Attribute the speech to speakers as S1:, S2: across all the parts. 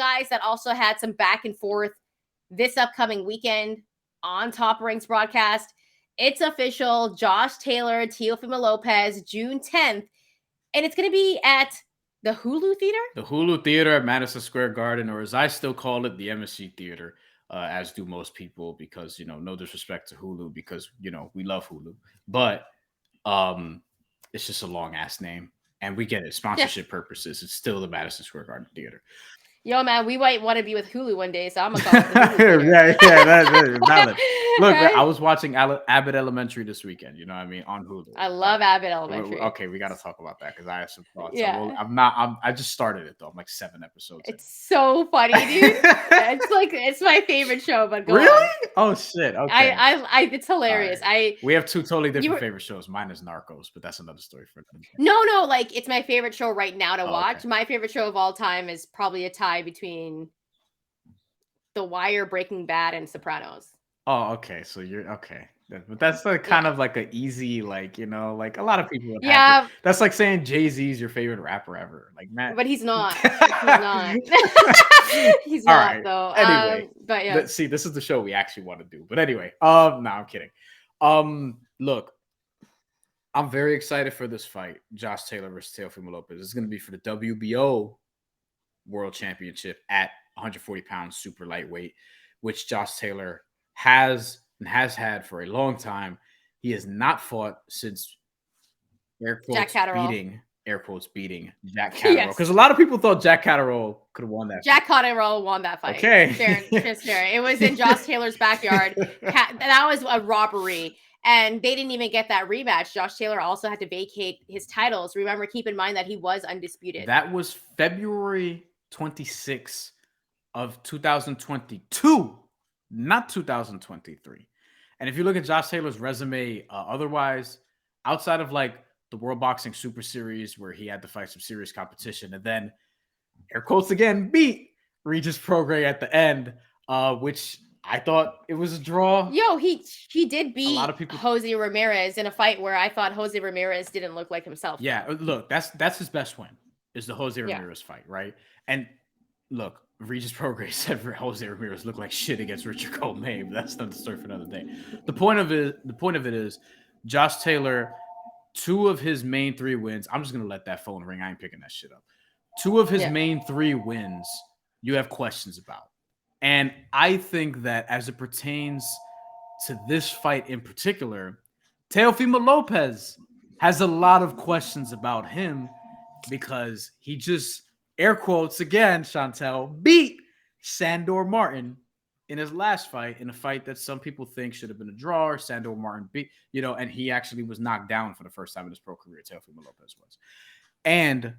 S1: guys that also had some back and forth this upcoming weekend on Top Ranks broadcast. It's official. Josh Taylor, Teofimo Lopez, June 10th. And it's going to be at the Hulu Theater?
S2: The Hulu Theater at Madison Square Garden, or as I still call it, the MSG Theater, as do most people, because, no disrespect to Hulu, because, we love Hulu. But it's just a long-ass name. And we get it. Sponsorship purposes. It's still the Madison Square Garden Theater.
S1: Yo, man, we might want to be with Hulu one day, so I'm going to call it the Hulu Theater.
S2: yeah, that's valid. Look, right? I was watching Abbott Elementary this weekend, you know what I mean, on Hulu.
S1: I love Abbott Elementary.
S2: Okay, we got to talk about that because I have some thoughts. Yeah. I just started it, though. I'm like 7 episodes in.
S1: It's so funny, dude. It's my favorite show, but go
S2: really?
S1: on.
S2: Oh, shit. Okay.
S1: It's hilarious. Right.
S2: We have 2 totally different favorite shows. Mine is Narcos, but that's another story for another day.
S1: No, like, it's my favorite show right now to watch. Okay. My favorite show of all time is probably a tie between The Wire, Breaking Bad, and Sopranos.
S2: Oh, okay. So you're okay. But that's like kind of like an easy, like, like a lot of people would have that's like saying Jay-Z's your favorite rapper ever. Like, man.
S1: But he's not. He's not. Right. Though.
S2: Anyway,
S1: but yeah.
S2: Let's see, this is the show we actually want to do. But anyway, no, I'm kidding. Look, I'm very excited for this fight. Josh Taylor versus Teofimo Lopez. It's going to be for the WBO World Championship at 140 pounds super lightweight, which Josh Taylor has had for a long time. He has not fought since air quotes beating Jack Catterall. Because a lot of people thought Jack Catterall could have won that.
S1: Jack Catterall won that fight.
S2: Okay.
S1: Sharon. It was in Josh Taylor's backyard. That was a robbery. And they didn't even get that rematch. Josh Taylor also had to vacate his titles. Remember, keep in mind that he was undisputed.
S2: That was February 26th of 2022, not 2023. And if you look at Josh Taylor's resume, otherwise, outside of like the World Boxing Super Series, where he had to fight some serious competition, and then air quotes again, beat Regis Prograis at the end, which I thought it was a draw.
S1: Yo, he did beat a lot of people. Jose Ramirez in a fight where I thought Jose Ramirez didn't look like himself.
S2: Yeah, look, that's his best win, is the Jose Ramirez fight, right? And look, Regis Prograis said for Jose Ramirez looked like shit against Richard Coleman, but that's not the story for another day. The point of it is Josh Taylor, 2 of his main 3 wins. I'm just gonna let that phone ring. I ain't picking that shit up. 2 of his main 3 wins, you have questions about. And I think that as it pertains to this fight in particular, Teofimo Lopez has a lot of questions about him because he just, air quotes again, Shantelle, beat Sandor Martin in his last fight, in a fight that some people think should have been a draw, or Sandor Martin beat, and he actually was knocked down for the first time in his pro career, Teofimo Lopez was. And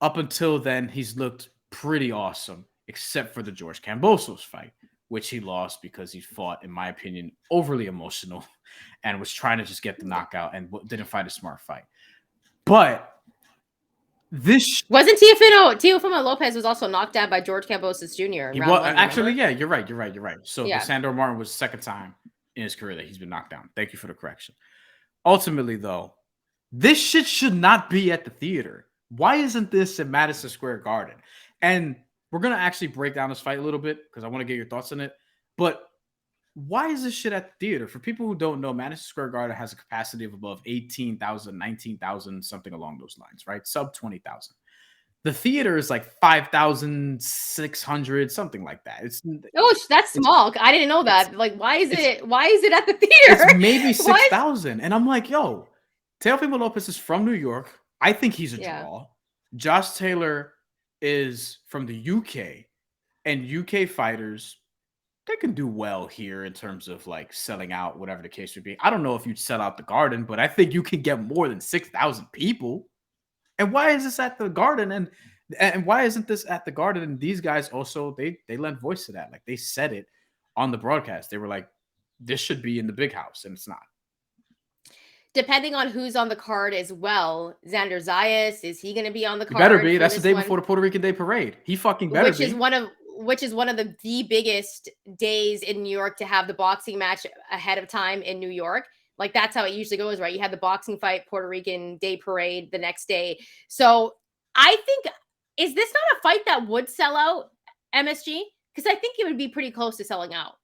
S2: up until then, he's looked pretty awesome, except for the George Kambosos fight, which he lost because he fought, in my opinion, overly emotional and was trying to just get the knockout and didn't fight a smart fight. But this
S1: wasn't Teofimo Lopez was also knocked out by George Kambosos Jr.
S2: Actually, yeah, you're right. So the Sandor Martin was the second time in his career that he's been knocked down. Thank you for the correction. Ultimately, though, this shit should not be at the theater. Why isn't this at Madison Square Garden? And we're going to actually break down this fight a little bit because I want to get your thoughts on it. But why is this shit at the theater? For people who don't know, Madison Square Garden has a capacity of above 18,000, 19,000, something along those lines, right? Sub 20,000. The theater is like 5,600, something like that.
S1: That's small. I didn't know that. Like, why is it at the theater?
S2: It's maybe 6,000. And I'm like, yo, Teofimo Lopez is from New York. I think he's a draw. Josh Taylor is from the UK, and UK fighters, they can do well here in terms of like selling out, whatever the case would be. I don't know if you'd sell out the Garden, but I think you can get more than 6,000 people. And why is this at the Garden? And why isn't this at the Garden? And these guys also, they lent voice to that. Like, they said it on the broadcast. They were like, this should be in the big house, and it's not.
S1: Depending on who's on the card as well, Xander Zayas, is he going to be on the card?
S2: He better be. That's the day before the Puerto Rican Day Parade. He fucking better be.
S1: Which is one of the biggest days in New York to have the boxing match ahead of time in New York. Like, that's how it usually goes, right? You have the boxing fight, Puerto Rican Day Parade the next day. So I think, is this not a fight that would sell out MSG? Because I think it would be pretty close to selling out.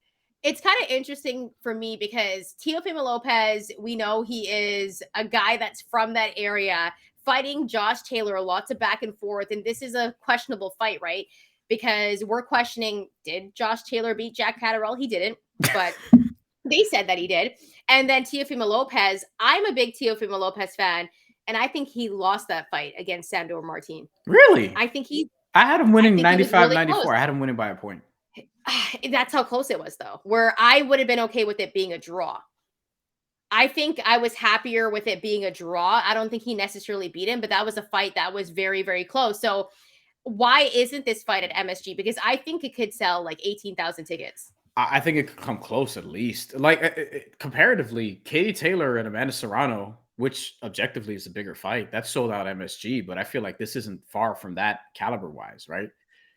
S1: It's kind of interesting for me because Teofimo Lopez, we know he is a guy that's from that area, fighting Josh Taylor, lots of back and forth. And this is a questionable fight, right? Because we're questioning, did Josh Taylor beat Jack Catterall? He didn't, but they said that he did. And then Teofimo Lopez, I'm a big Teofimo Lopez fan, and I think he lost that fight against Sandor Martin.
S2: Really?
S1: I think
S2: I had him winning 95-94.
S1: Really,
S2: I had him winning by a point.
S1: that's how close it was, though, where I would have been okay with it being a draw. I think I was happier with it being a draw. I don't think he necessarily beat him, but that was a fight that was very, very close. So why isn't this fight at MSG? Because I think it could sell like 18,000 tickets.
S2: I think it could come close at least. Like comparatively, Katie Taylor and Amanda Serrano, which objectively is a bigger fight, that's sold out MSG, but I feel like this isn't far from that caliber wise, right?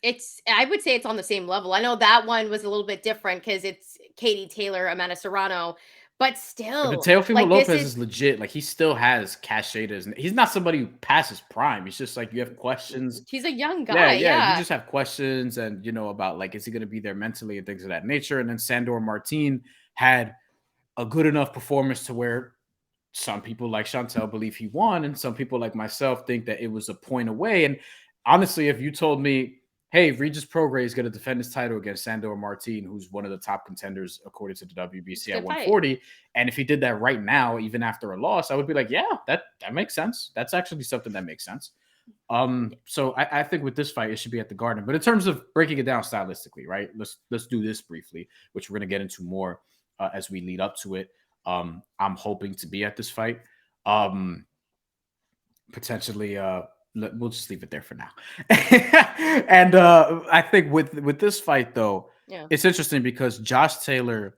S1: I would say it's on the same level. I know that one was a little bit different because it's Katie Taylor, Amanda Serrano, but still.
S2: But Teofimo Lopez is legit. Like, he still has cachet. He's not somebody who passes prime. He's just like, you have questions.
S1: He's a young guy.
S2: Yeah. You just have questions and, about like, is he going to be there mentally and things of that nature? And then Sandor Martin had a good enough performance to where some people like Shantelle believe he won, and some people like myself think that it was a point away. And honestly, if you told me, hey, Regis Prograis is going to defend his title against Sandor Martin, who's one of the top contenders according to the WBC at 140. Fight. And if he did that right now, even after a loss, I would be like, yeah, that makes sense. That's actually something that makes sense. So I think with this fight, it should be at the Garden. But in terms of breaking it down stylistically, right? Let's do this briefly, which we're going to get into more as we lead up to it. I'm hoping to be at this fight. Potentially, we'll just leave it there for now. And I think with this fight, though, it's interesting because Josh Taylor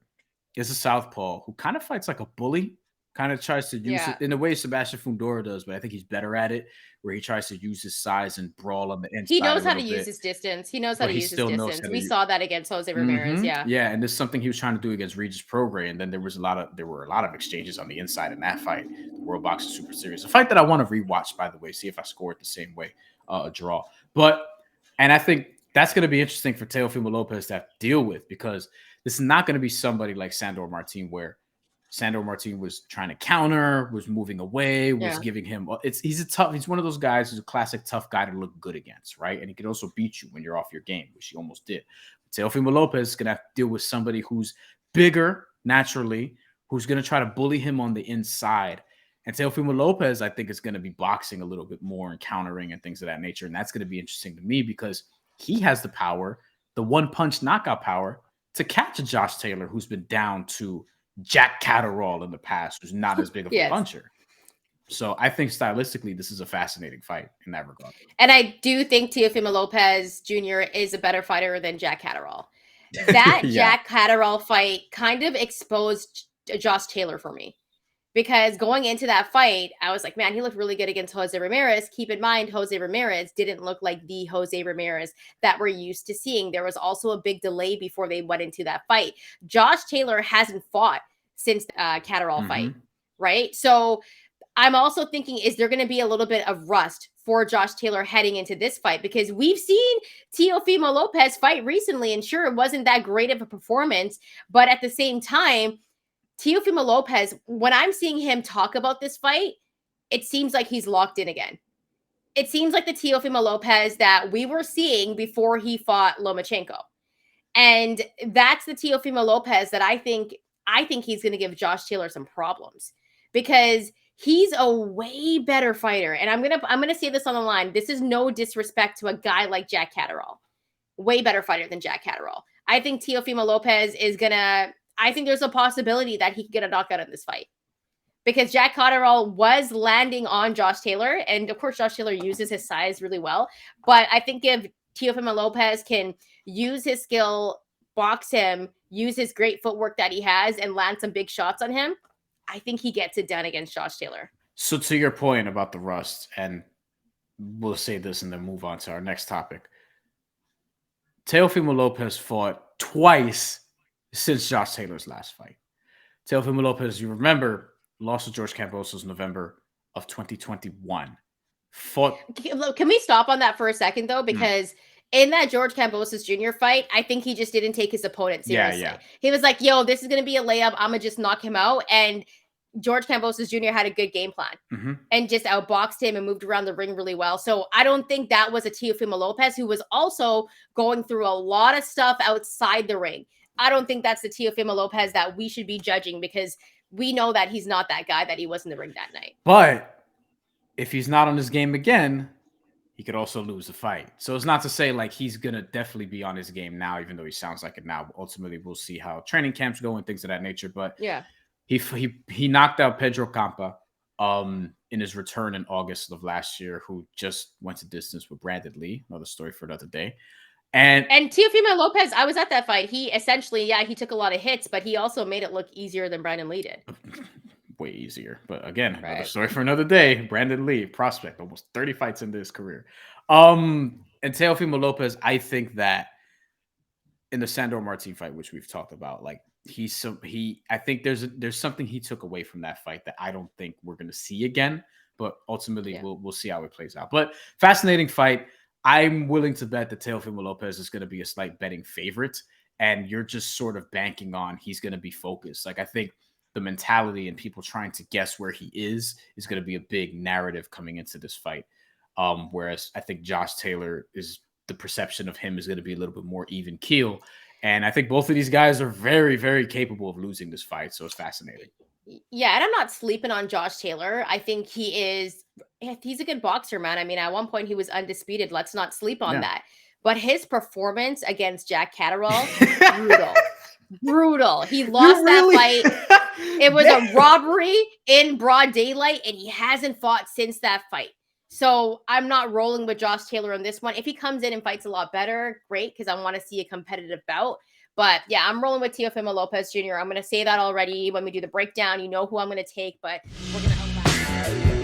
S2: is a southpaw who kind of fights like a bully, kind of tries to use it in the way Sebastian Fundora does, but I think he's better at it, where he tries to use his size and brawl on the inside.
S1: He knows how to use his distance. He knows how to use his distance. We saw that against Jose Ramirez.
S2: Yeah, and this is something he was trying to do against Regis Prograis, and then there were a lot of exchanges on the inside in that fight. The World Boxing Super Series, a fight that I want to rewatch, by the way, see if I score it the same way, a draw. And I think that's going to be interesting for Teofimo Lopez to have to deal with, because this is not going to be somebody like Sandor Martin, where Sandor Martin was trying to counter, was moving away, was giving him. He's one of those guys who's a classic tough guy to look good against, right? And he can also beat you when you're off your game, which he almost did. Teofimo Lopez is going to have to deal with somebody who's bigger naturally, who's going to try to bully him on the inside. And Teofimo Lopez, I think, is going to be boxing a little bit more and countering and things of that nature. And that's going to be interesting to me because he has the power, the one-punch knockout power, to catch a Josh Taylor who's been down to Jack Catterall in the past, who's not as big of a puncher. So I think stylistically, this is a fascinating fight in that regard.
S1: And I do think Teofimo Lopez Jr. is a better fighter than Jack Catterall. That Jack Catterall fight kind of exposed Josh Taylor for me. Because going into that fight, I was like, man, he looked really good against Jose Ramirez. Keep in mind, Jose Ramirez didn't look like the Jose Ramirez that we're used to seeing. There was also a big delay before they went into that fight. Josh Taylor hasn't fought since the Catterall fight, right? So I'm also thinking, is there going to be a little bit of rust for Josh Taylor heading into this fight? Because we've seen Teofimo Lopez fight recently, and sure, it wasn't that great of a performance, but at the same time, Teofimo Lopez, when I'm seeing him talk about this fight, it seems like he's locked in again. It seems like the Teofimo Lopez that we were seeing before he fought Lomachenko. And that's the Teofimo Lopez that I think he's going to give Josh Taylor some problems, because he's a way better fighter. And I'm going to say this on the line. This is no disrespect to a guy like Jack Catterall. Way better fighter than Jack Catterall. I think Teofimo Lopez is going to, I think there's a possibility that he could get a knockout in this fight, because Jack Catterall was landing on Josh Taylor. And of course, Josh Taylor uses his size really well. But I think if Teofimo Lopez can use his skill, box him, use his great footwork that he has, and land some big shots on him, I think he gets it done against Josh Taylor.
S2: So to your point about the rust, and we'll say this and then move on to our next topic. Teofimo Lopez fought twice since Josh Taylor's last fight. Teofimo Lopez, you remember, lost to George Kambosos November of 2021. Can
S1: we stop on that for a second, though? Because in that George Kambosos Jr. fight, I think he just didn't take his opponent seriously.
S2: Yeah.
S1: He was like, yo, this is going to be a layup. I'm going to just knock him out. And George Kambosos Jr. had a good game plan and just outboxed him and moved around the ring really well. So I don't think that was a Teofimo Lopez, who was also going through a lot of stuff outside the ring. I don't think that's the Teofimo Lopez that we should be judging, because we know that he's not that guy that he was in the ring that night.
S2: But if he's not on his game again, he could also lose the fight. So it's not to say like he's going to definitely be on his game now, even though he sounds like it now. Ultimately, we'll see how training camps go and things of that nature. But
S1: yeah,
S2: he knocked out Pedro Campa in his return in August of last year, who just went to distance with Brandon Lee. Another story for another day. And
S1: Teofimo Lopez, I was at that fight. He essentially, he took a lot of hits, but he also made it look easier than Brandon Lee did.
S2: Way easier. But again, another story for another day. Brandon Lee, prospect, almost 30 fights in his career. And Teofimo Lopez, I think that in the Sandor Martin fight, which we've talked about, like I think there's something he took away from that fight that I don't think we're going to see again. But ultimately, we'll see how it plays out. But fascinating fight. I'm willing to bet that Teofimo Lopez is going to be a slight betting favorite, and you're just sort of banking on he's going to be focused. Like, I think the mentality and people trying to guess where he is going to be a big narrative coming into this fight. Whereas I think Josh Taylor, the perception of him is going to be a little bit more even keel. And I think both of these guys are very, very capable of losing this fight. So it's fascinating.
S1: Yeah, and I'm not sleeping on Josh Taylor. I think he's a good boxer, man. I mean, at one point he was undisputed. Let's not sleep on that. But his performance against Jack Catterall, brutal. He lost that fight. It was a robbery in broad daylight, and he hasn't fought since that fight. So I'm not rolling with Josh Taylor on this one. If he comes in and fights a lot better, great, because I want to see a competitive bout. But yeah, I'm rolling with Teofimo Lopez Jr. I'm going to say that already when we do the breakdown. You know who I'm going to take, but we're going to